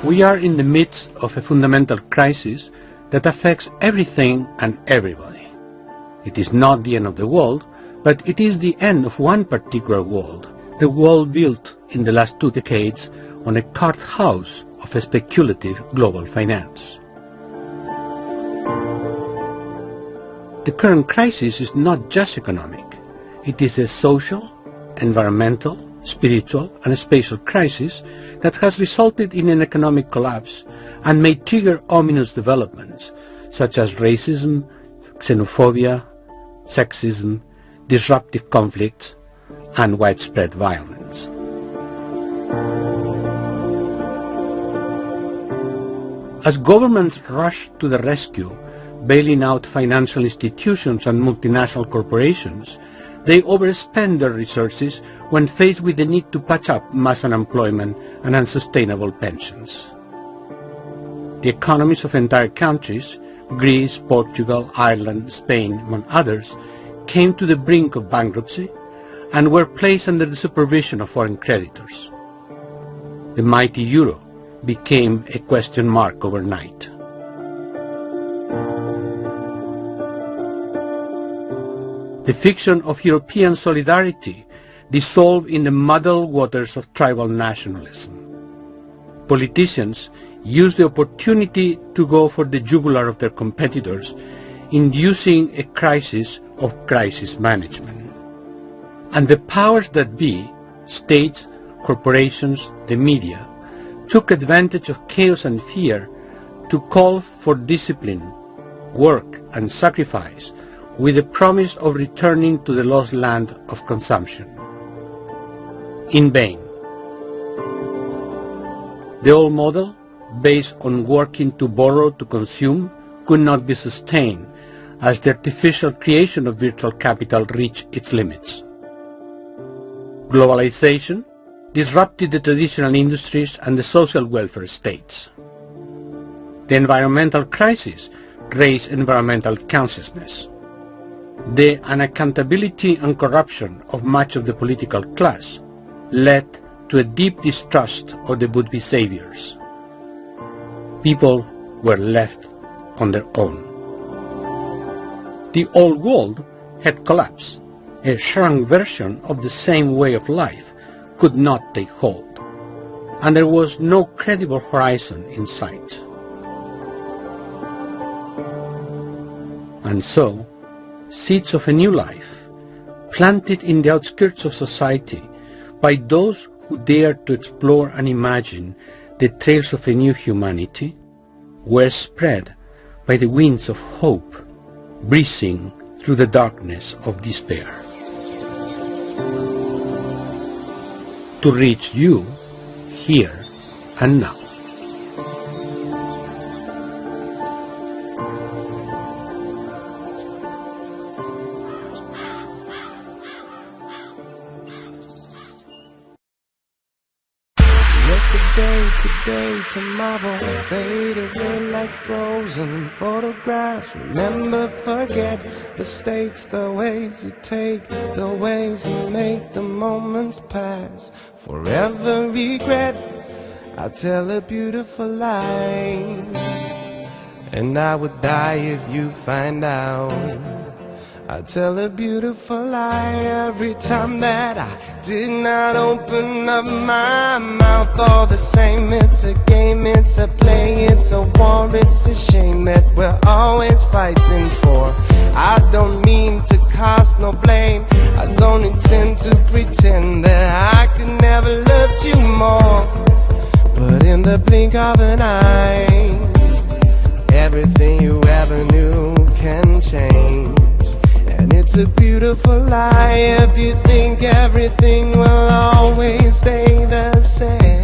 We are in the midst of a fundamental crisis that affects everything and everybody. It is not the end of the world, but it is the end of one particular world, the world built in the last 2 decades on a carved house of a speculative global finance. The current crisis is not just economic. It is a social, environmental, spiritual and spatial crisis that has resulted in an economic collapse and may trigger ominous developments such as racism, xenophobia, sexism, disruptive conflicts, and widespread violence. As governments rush to the rescue, bailing out financial institutions and multinational corporations, they overspend their resources when faced with the need to patch up mass unemployment and unsustainable pensions. The economies of entire countries, Greece, Portugal, Ireland, Spain, among others, came to the brink of bankruptcy and were placed under the supervision of foreign creditors. The mighty euro became a question mark overnight. The fiction of European solidarity dissolved in the muddled waters of tribal nationalism. Politicians used the opportunity to go for the jugular of their competitors, inducing a crisis of crisis management. And the powers that be, states, corporations, the media, took advantage of chaos and fear to call for discipline, work and sacrifice, with the promise of returning to the lost land of consumption. In vain. The old model, based on working to borrow to consume, could not be sustained as the artificial creation of virtual capital reached its limits. Globalization disrupted the traditional industries and the social welfare states. The environmental crisis raised environmental consciousness. The unaccountability and corruption of much of the political class led to a deep distrust of the would-be saviors. People were left on their own. The old world had collapsed. A shrunk version of the same way of life could not take hold, and there was no credible horizon in sight. And so, seeds of a new life, planted in the outskirts of society by those who dared to explore and imagine the trails of a new humanity, were spread by the winds of hope, breezing through the darkness of despair. To reach you, here and now. Today, tomorrow, fade away like frozen photographs. Remember, forget the stakes, the ways you take, the ways you make the moments pass. Forever regret, I tell a beautiful lie, and I would die if you find out. I tell a beautiful lie every time that I did not open up my mouth. All the same, it's a game, it's a play, it's a war, it's a shame that we're always fighting for. I don't mean to cast no blame, I don't intend to pretend that I could never love you more. But in the blink of an eye, everything you ever knew can change. And it's a beautiful lie if you think everything will always stay the same.